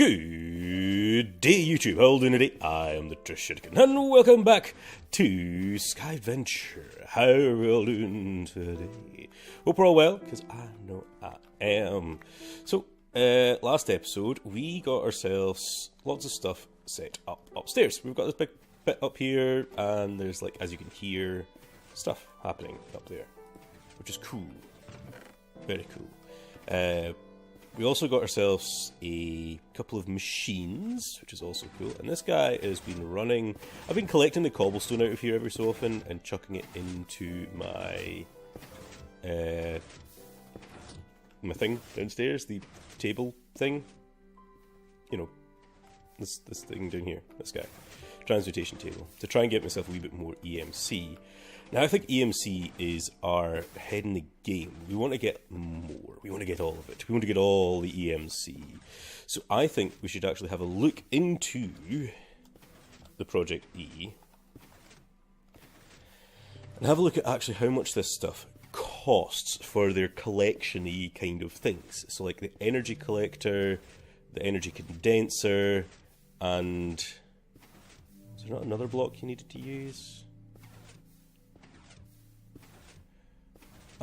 Good day, YouTube. How are you doing today? I am the Trishitican, and welcome back to SkyVenture. How are we all doing today? Hope we're all well, because I know I am. So, last episode, we got ourselves lots of stuff set up upstairs. We've got this big bit up here, and there's, like, as you can hear, stuff happening up there, which is cool. Very cool. We also got ourselves a couple of machines, which is also cool. And this guy has been running... I've been collecting the cobblestone out of here every so often and chucking it into my... my thing downstairs, the table thing. You know, this thing down here, this guy. Transmutation table. To try and get myself a wee bit more EMC. Now, I think EMC is our head in the game. We want to get more. We want to get all of it. We want to get all the EMC. So I think we should actually have a look into the Project E. And have a look at actually how much this stuff costs for their collection-y kind of things. So like the energy collector, the energy condenser, and... is there not another block you needed to use?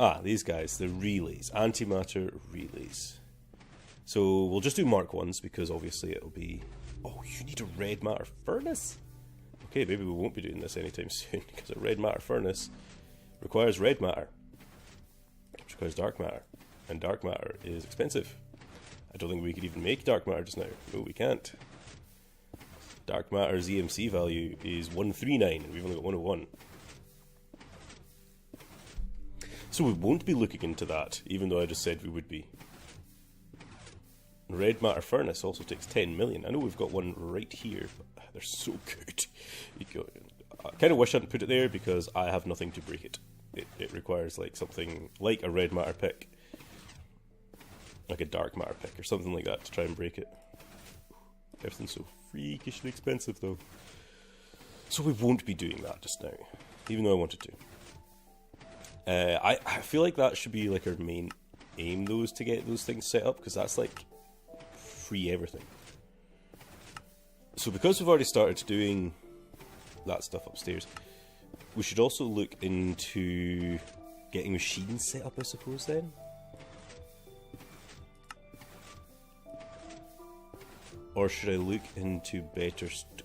Ah, these guys, the relays, antimatter relays. So we'll just do Mark 1s because obviously it'll be... Oh, you need a red matter furnace? Okay, maybe we won't be doing this anytime soon because a red matter furnace requires red matter, which requires dark matter, and dark matter is expensive. I don't think we could even make dark matter just now. No, we can't. Dark matter's EMC value is 139 and we've only got 101. So we won't be looking into that, even though I just said we would be. Red matter furnace also takes 10 million. I know we've got one right here, but they're so good. I kind of wish I hadn't put it there because I have nothing to break it. It requires like something like a red matter pick, like a dark matter pick or something like that to try and break it. Everything's so freakishly expensive though. So we won't be doing that just now, even though I wanted to. I feel like that should be like our main aim, though, is to get those things set up, because that's like free everything. So because we've already started doing that stuff upstairs, we should also look into getting machines set up, I suppose, then. Or should I look into better storage?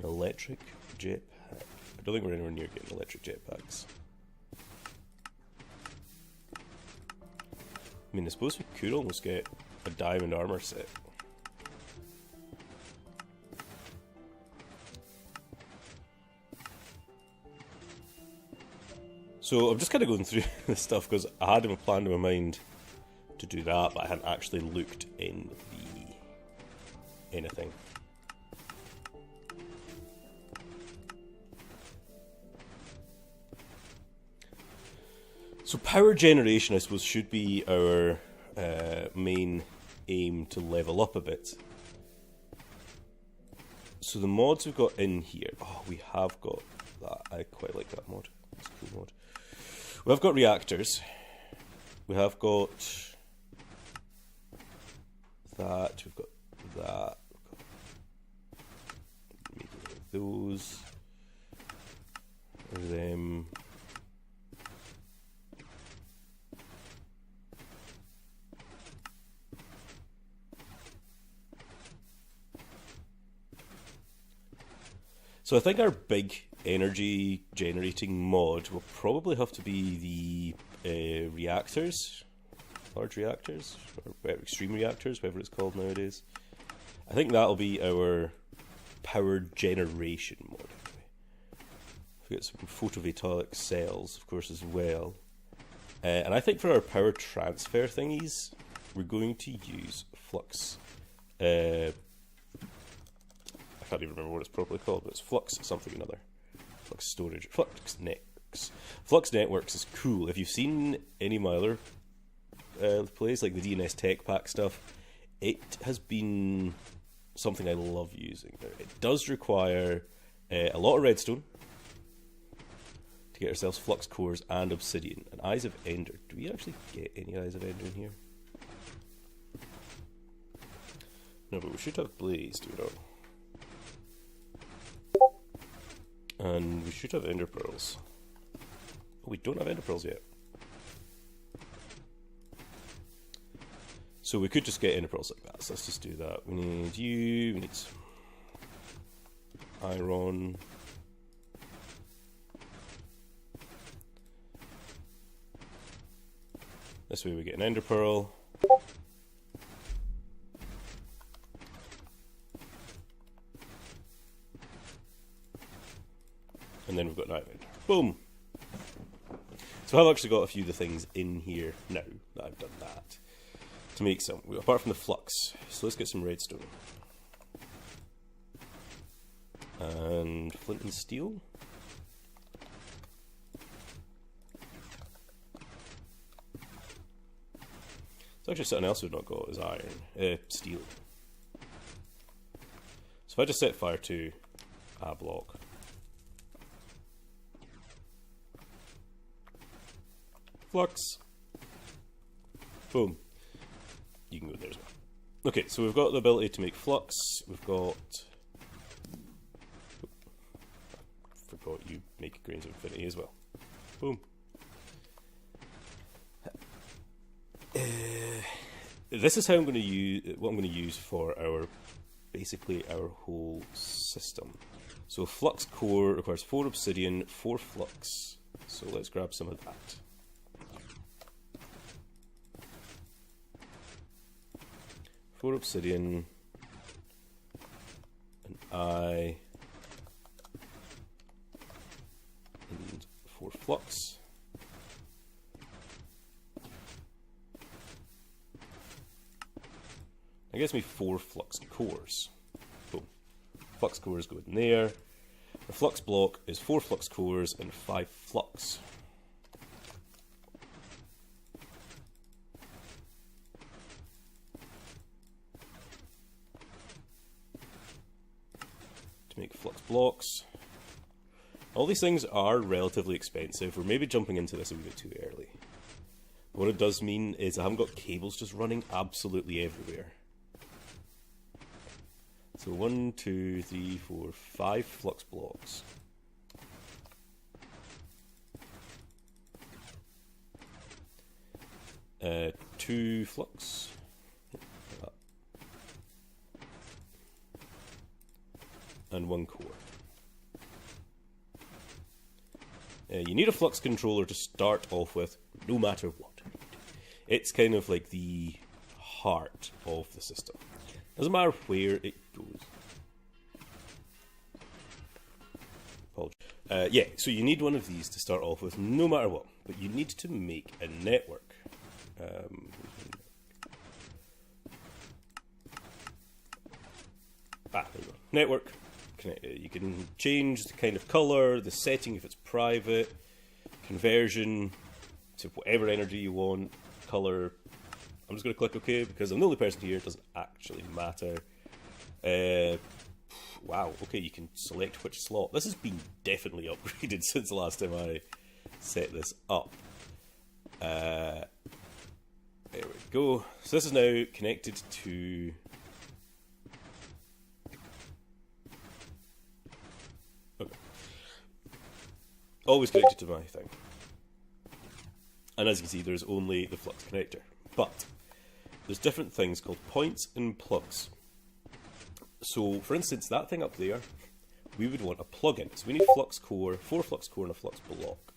Electric jetpack. I don't think we're anywhere near getting electric jetpacks. I mean, I suppose we could almost get a diamond armor set. So I'm just kind of going through this stuff because I had a plan in my mind to do that, but I hadn't actually looked in the anything. So power generation, I suppose, should be our main aim to level up a bit. So the mods we've got in here, oh, we have got that. I quite like that mod. It's a cool mod. We have got reactors. We have got that. We've got that. We've got those. Them. So I think our big energy generating mod will probably have to be the reactors, large reactors, or extreme reactors, whatever it's called nowadays. I think that'll be our power generation mod. We've got some photovoltaic cells, of course, as well. And I think for our power transfer thingies, we're going to use flux. I can't even remember what it's properly called, but it's flux something or another. Flux storage. Flux networks. Flux networks is cool. If you've seen any of my other plays, like the DNS Tech Pack stuff, it has been something I love using. It does require a lot of redstone to get ourselves flux cores and obsidian. And Eyes of Ender. Do we actually get any Eyes of Ender in here? No, but we should have blaze, do we not? And we should have ender pearls. Oh, we don't have ender pearls yet. So we could just get ender pearls like that. So let's just do that. We need you, we need some iron. This way we get an ender pearl. And then we've got an iron. Boom! So I've actually got a few of the things in here now that I've done that to make some, apart from the flux. So let's get some redstone. And flint and steel. So actually something else we've not got is iron, steel. So if I just set fire to a block, flux, boom, you can go there as well. Okay, so we've got the ability to make flux, we've got, forgot you make grains of infinity as well, boom. This is how I'm going to use, what I'm going to use for basically our whole system. So flux core requires 4 obsidian, 4 flux, so let's grab some of that. Four obsidian, and 4 flux. That gives me 4 flux cores. Boom. Flux cores go in there. The flux block is 4 flux cores and 5 flux. Make flux blocks. All these things are relatively expensive. We're maybe jumping into this a wee bit too early. But what it does mean is I haven't got cables just running absolutely everywhere. So 1, 2, 3, 4, 5 flux blocks. Two flux. And 1 core. You need a flux controller to start off with, no matter what. It's kind of like the heart of the system. Doesn't matter where it goes. Yeah, so you need one of these to start off with, no matter what. But you need to make a network. There we go. Network. You can change the kind of colour, the setting if it's private, conversion to whatever energy you want, colour. I'm just going to click OK because I'm the only person here, it doesn't actually matter. Wow, okay, you can select which slot. This has been definitely upgraded since the last time I set this up. There we go. So this is now connected to... always connected to my thing. And as you can see, there's only the flux connector. But there's different things called points and plugs. So, for instance, that thing up there, we would want a plug-in. So we need flux core, 4 flux core and a flux block.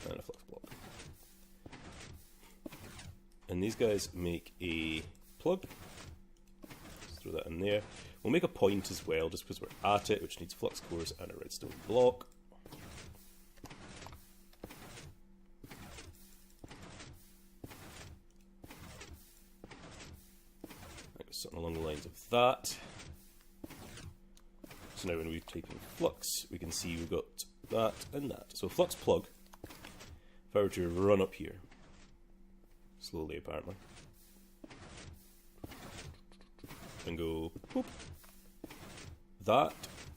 And a flux block. And these guys make a plug. Throw that in there. We'll make a point as well, just because we're at it, which needs flux cores and a redstone block. Something along the lines of that. So now when we type in flux, we can see we've got that and that. So flux plug power to run up here. Slowly, apparently. And go, whoop. That,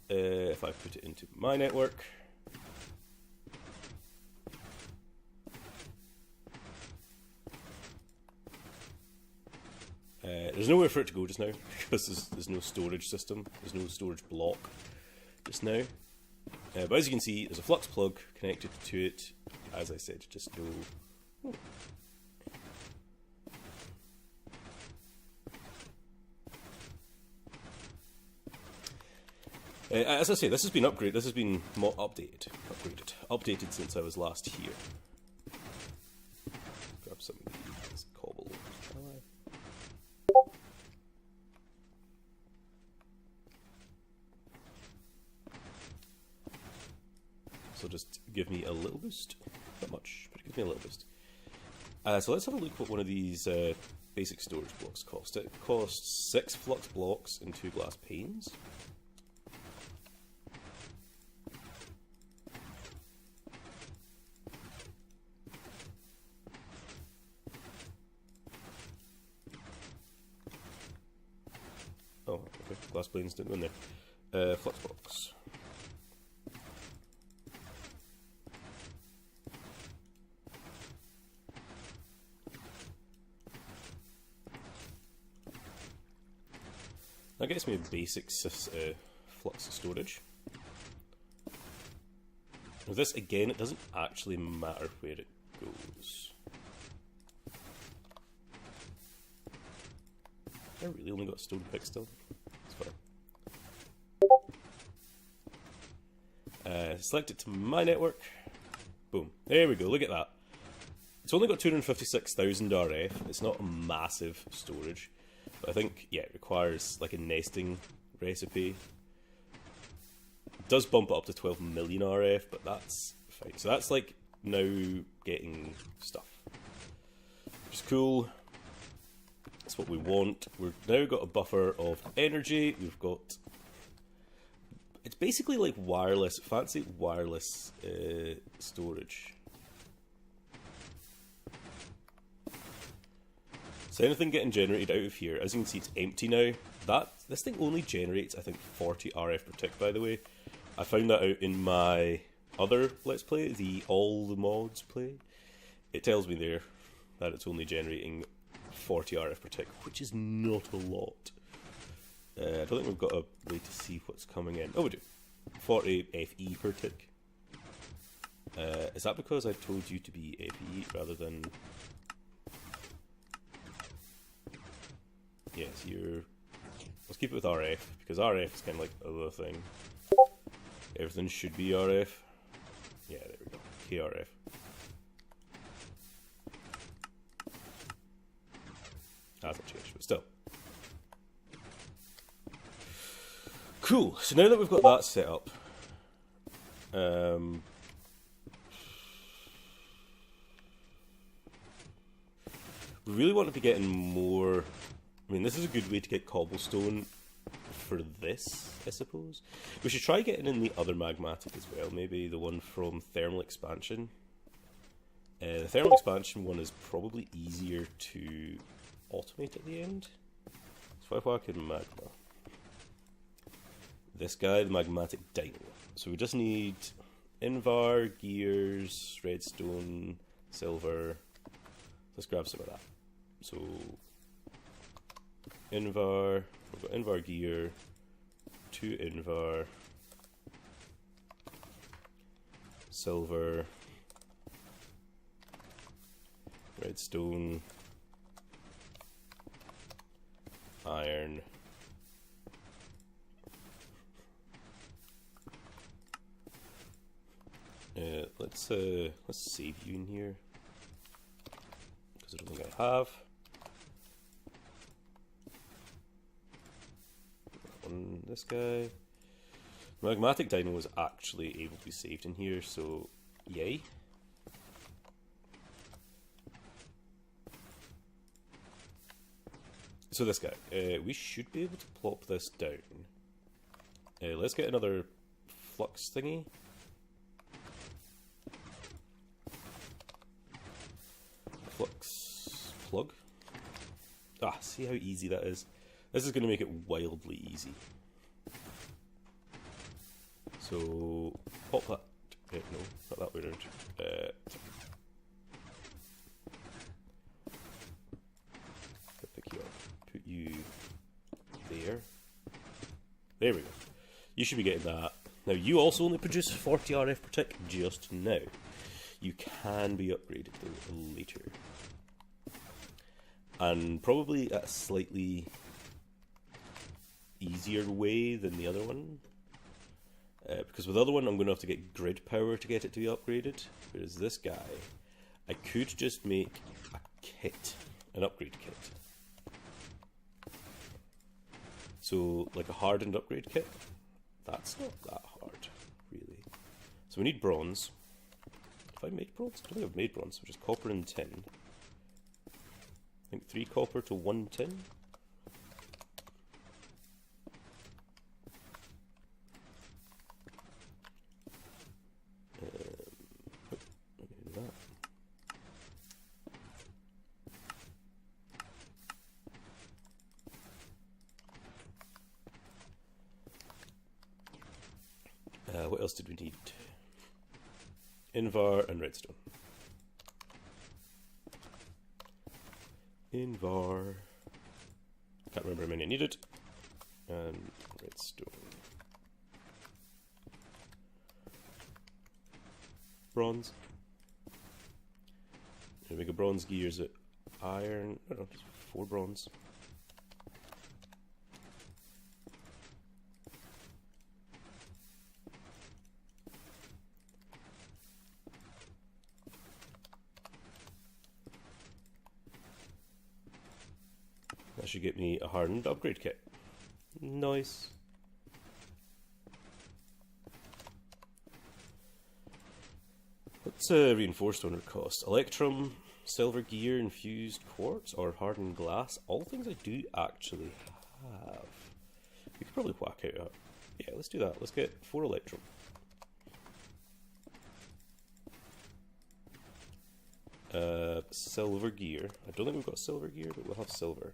if I put it into my network, there's nowhere for it to go just now, because there's no storage system, there's no storage block just now. But as you can see, there's a flux plug connected to it. As I said, just go. As I say, this has been upgraded. This has been updated since I was last here. Grab some of these cobble. So just give me a little boost. Not much, but it gives me a little boost. So let's have a look what one of these basic storage blocks cost. It costs 6 flux blocks and 2 glass panes. Oh, okay. Glass planes didn't go in there. Flux box. That gets me a basic flux storage. With this, again, it doesn't actually matter where it goes. I really only got a stone pick still. That's fine. Select it to my network. Boom. There we go. Look at that. It's only got 256,000 RF. It's not a massive storage. But I think, yeah, it requires like a nesting recipe. It does bump it up to 12 million RF, but that's fine. So that's like now getting stuff. Which is cool. That's what we want. We've now got a buffer of energy. We've got... It's basically like wireless, fancy wireless storage. So anything getting generated out of here, as you can see, it's empty now. This thing only generates, I think, 40 RF per tick, by the way. I found that out in my other Let's Play, the All the Mods play. It tells me there that it's only generating 40 RF per tick, which is not a lot. I don't think we've got a way to see what's coming in. Oh, we do. 40 FE per tick. Is that because I told you to be FE rather than... Yes, let's keep it with RF, because RF is kind of like the other thing. Everything should be RF. Yeah, there we go. KRF. Hasn't changed, but still. Cool, so now that we've got that set up, we really want to be getting more... I mean, this is a good way to get cobblestone for this, I suppose. We should try getting in the other magmatic as well, maybe the one from thermal expansion. The thermal expansion one is probably easier to automate at the end. So if I whack in magma, this guy, the magmatic dino. So we just need invar, gears, redstone, silver. Let's grab some of that. So invar, we've got invar gear, 2 invar, silver, redstone, iron, let's save you in here because I don't think I have. On this guy, magmatic dino was actually able to be saved in here, so yay. So this guy, we should be able to plop this down. Let's get another flux thingy. flux plug. Ah, see how easy that is? This is going to make it wildly easy. So, pop that. No, not that way around. Pick you up. Put you there. There we go. You should be getting that. Now, you also only produce 40 RF per tick just now. You can be upgraded though later. And probably at a slightly easier way than the other one. Because with the other one, I'm going to have to get grid power to get it to be upgraded. Whereas this guy, I could just make a kit, an upgrade kit. So, like a hardened upgrade kit. That's not that hard, really. So we need bronze. Have I made bronze? I don't think I've made bronze, which is copper and tin. I think 3 copper to 1 tin. What else did we need? Invar and redstone. Invar. Can't remember how many I needed. And redstone. Bronze. Gonna make a bronze gear. Is it iron? I don't know, just 4 bronze. That should get me a hardened upgrade kit. Nice. What's a reinforced one cost? Electrum, silver gear, infused quartz, or hardened glass? All things I do actually have. We could probably whack out. Yeah, let's do that. Let's get 4 electrum. Silver gear. I don't think we've got silver gear, but we'll have silver.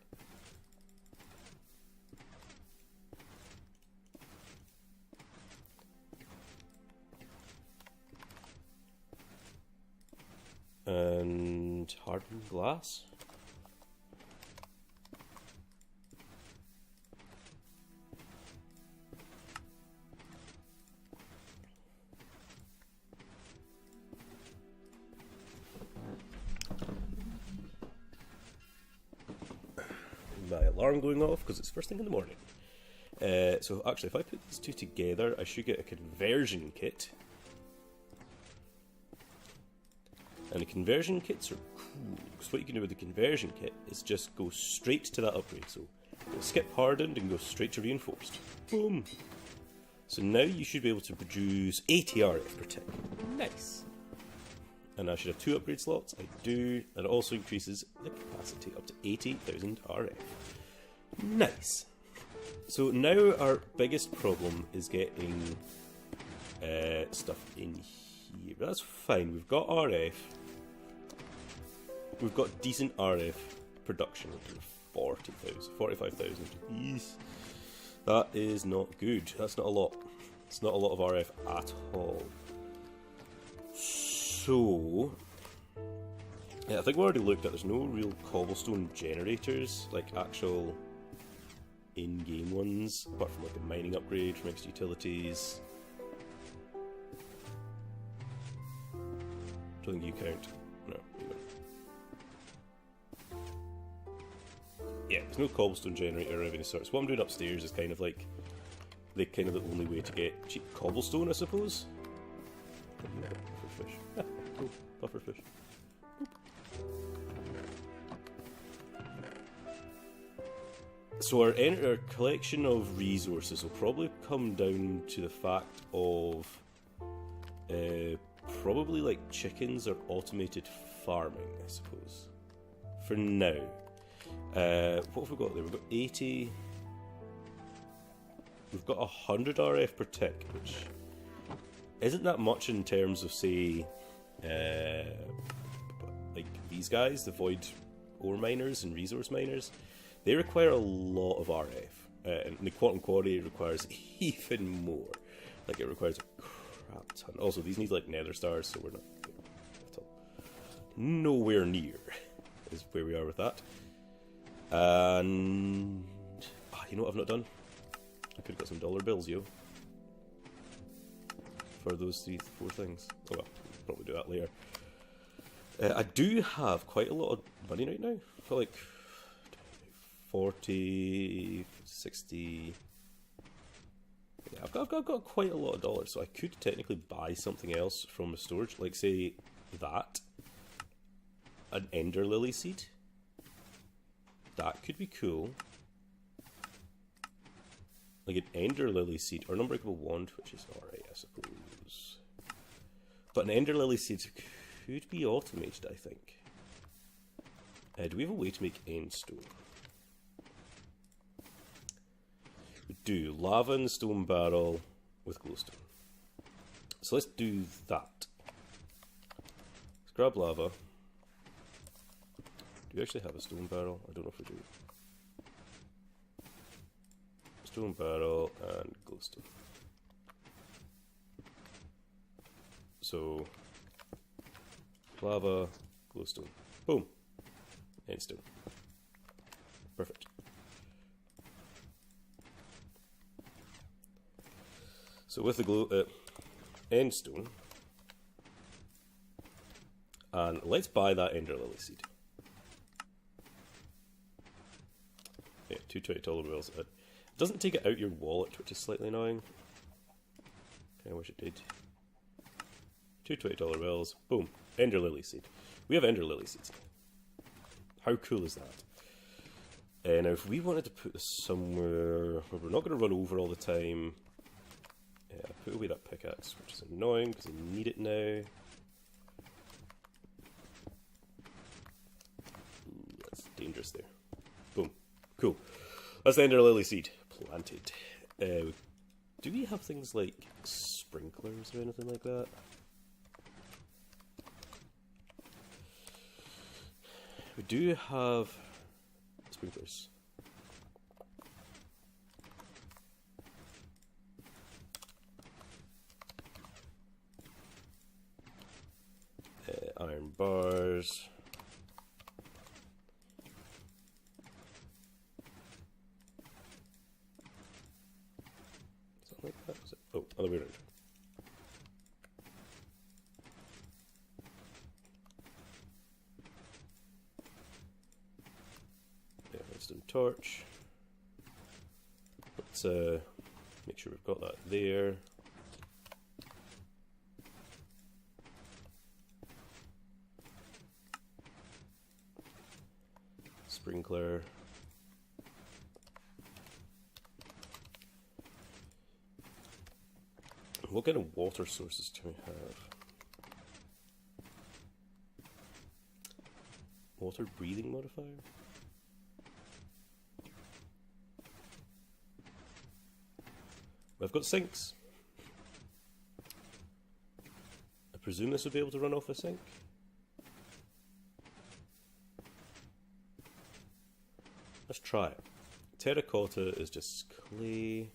And hardened glass. My alarm going off because it's first thing in the morning. So actually, if I put these two together, I should get a conversion kit. And the conversion kits are cool, because what you can do with the conversion kit is just go straight to that upgrade. So go skip hardened and go straight to reinforced. Boom! So now you should be able to produce 80 RF per tick. Nice! And I should have 2 upgrade slots. I do. And it also increases the capacity up to 80,000 RF. Nice! So now our biggest problem is getting stuff in here. But that's fine. We've got RF. We've got decent RF production. 40,000, 45,000. Yes. That is not good. That's not a lot. It's not a lot of RF at all. So, yeah, I think we already looked at. There's no real cobblestone generators, like actual in-game ones, apart from like a mining upgrade from extra utilities. Don't think you count. No, you don't. Yeah, there's no cobblestone generator of any sort. So what I'm doing upstairs is kind of like the only way to get cheap cobblestone, I suppose. Pufferfish. Ah, cool. Pufferfish. So our collection of resources will probably come down to the fact of probably like chickens or automated farming, I suppose. For now. What have we got there? We've got 80. We've got 100 RF per tick, which isn't that much in terms of, say, like these guys, the void ore miners and resource miners, they require a lot of RF. And the quantum quarry requires even more. Like, it requires a crap ton. Also, these need, like, nether stars, so we're not at all. Nowhere near is where we are with that. And... you know what I've not done? I could have got some dollar bills, yo. For those 4 things. Oh well, probably do that later. I do have quite a lot of money right now. I feel like 40, 60... Yeah, I've got quite a lot of dollars, so I could technically buy something else from the storage. Like, say, that. An Ender Lily seed. That could be cool. Like an Ender Lily seed, or an Unbreakable Wand, which is alright, I suppose. But an Ender Lily seed could be automated, I think. Do we have a way to make Endstone? We do. Lava in the stone barrel with glowstone. So let's do that. Let's grab lava. Do we actually have a stone barrel? I don't know if we do. Stone barrel and glowstone. So lava, glowstone, boom, endstone. Perfect. So with the endstone, and let's buy that Ender Lily seed. Yeah, $220 bills. It doesn't take it out your wallet, which is slightly annoying. I wish it did. $220 bills. Boom. Ender Lily seed. We have Ender Lily seeds. How cool is that? Now, if we wanted to put this somewhere where we're not going to run over all the time, put away that pickaxe, which is annoying because I need it now. Ooh, that's dangerous there. Boom. Cool. That's the Ender Lily seed planted. Do we have things like sprinklers or anything like that? We do have sprinklers. Iron bars. Something like that. Was it? Oh, other way around. Yeah, redstone torch. Let's make sure we've got that there. Sprinkler. What kind of water sources do we have? Water breathing modifier? We've got sinks. I presume this would be able to run off a sink. Let's try it. Terracotta is just clay.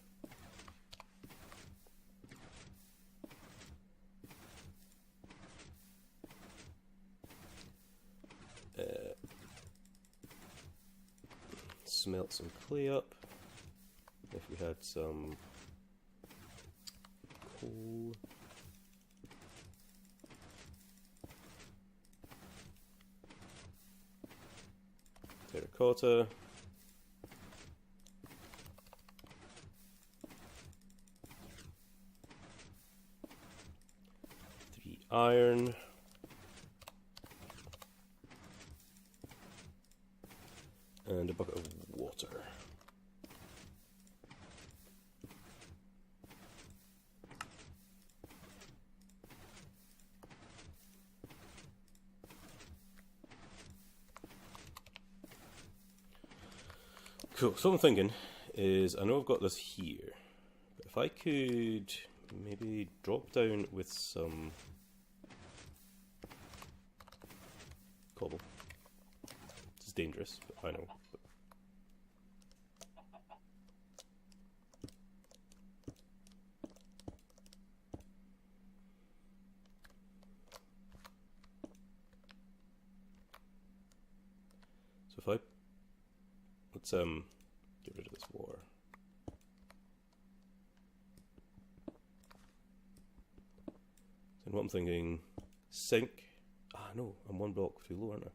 Smelt some clay up. If we had some coal. Terracotta. Iron. And a bucket of water. Cool, so what I'm thinking is, I know I've got this here, but if I could maybe drop down with some cobble. It's dangerous, but I know. So if I... let's get rid of this water. And what I'm thinking, sink. Ah no, I'm one block too low, aren't I?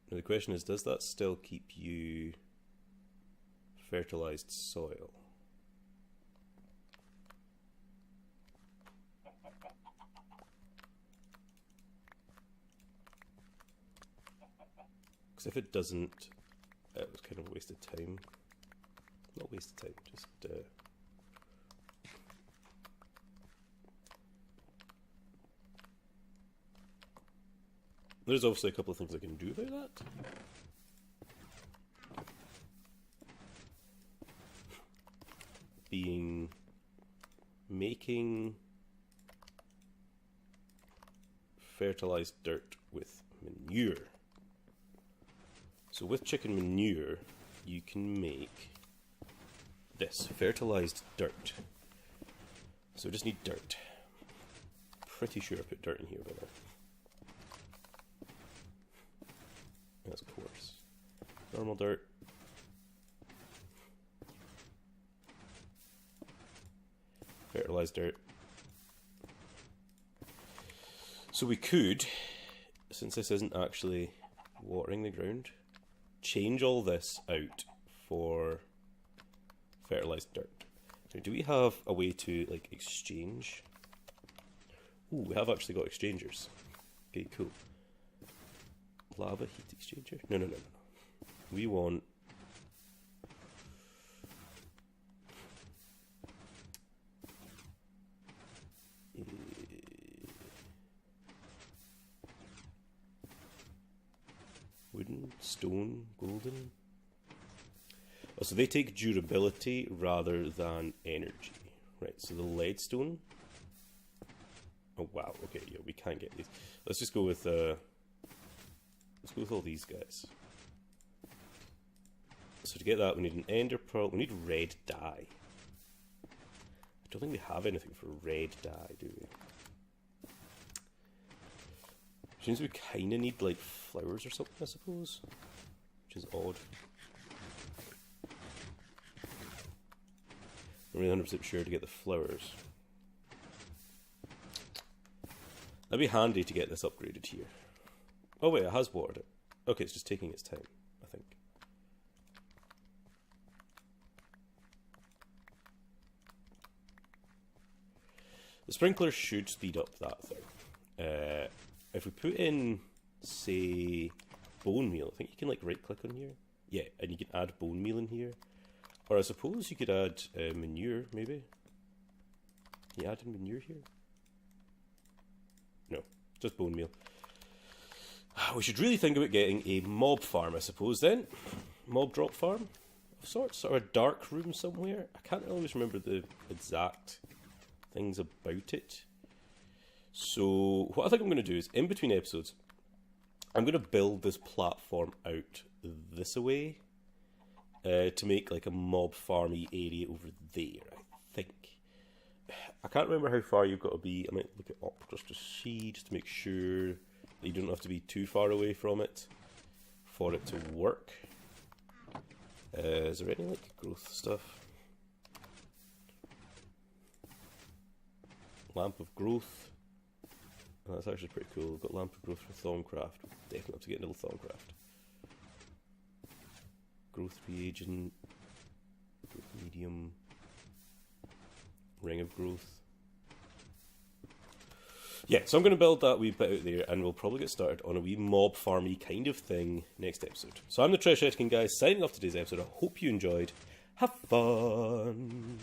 Now the question is, does that still keep you fertilized soil? Because if it doesn't, it was kind of a waste of time. Not a waste of time, just there's obviously a couple of things I can do about that. Being making fertilized dirt with manure. So with chicken manure, you can make this, fertilized dirt. So we just need dirt. Pretty sure I put dirt in here by now. That's coarse. Normal dirt. Fertilized dirt. So we could, since this isn't actually watering the ground, change all this out for fertilized dirt. Now, do we have a way to like exchange? Ooh, we have actually got exchangers. Okay, cool. Lava heat exchanger? No. We want wooden, stone, golden. Oh, so they take durability rather than energy. Right, so the leadstone. Oh wow, okay, yeah, we can't get these. Let's just go with let's go with all these guys. So to get that, we need an ender pearl. We need red dye. I don't think we have anything for red dye, do we? Which means we kind of need like flowers or something, I suppose. Which is odd. I'm really 100% sure to get the flowers. That'd be handy to get this upgraded here. Oh wait, it has watered it. Okay, it's just taking its time, I think. The sprinkler should speed up that thing. If we put in, say, bone meal, I think you can like right click on here. Yeah, and you can add bone meal in here. Or I suppose you could add manure, maybe. Can you add in manure here? No, just bone meal. We should really think about getting a mob farm, I suppose, then. Mob drop farm of sorts, or a dark room somewhere. I can't always remember the exact things about it. So, what I think I'm going to do is, in between episodes, I'm going to build this platform out this way to make like a mob farmy area over there, I think. I can't remember how far you've got to be. I might look it up just to see, just to make sure that you don't have to be too far away from it for it to work. Is there any like growth stuff? Lamp of growth. Oh, that's actually pretty cool. We've got lamp of growth for Thorncraft. Definitely have to get into Thorncraft. Growth reagent. Growth medium. Ring of growth. Yeah, so I'm going to build that wee bit out there, and we'll probably get started on a wee mob farmy kind of thing next episode. So I'm the Treasure Etkin guy, signing off today's episode. I hope you enjoyed. Have fun!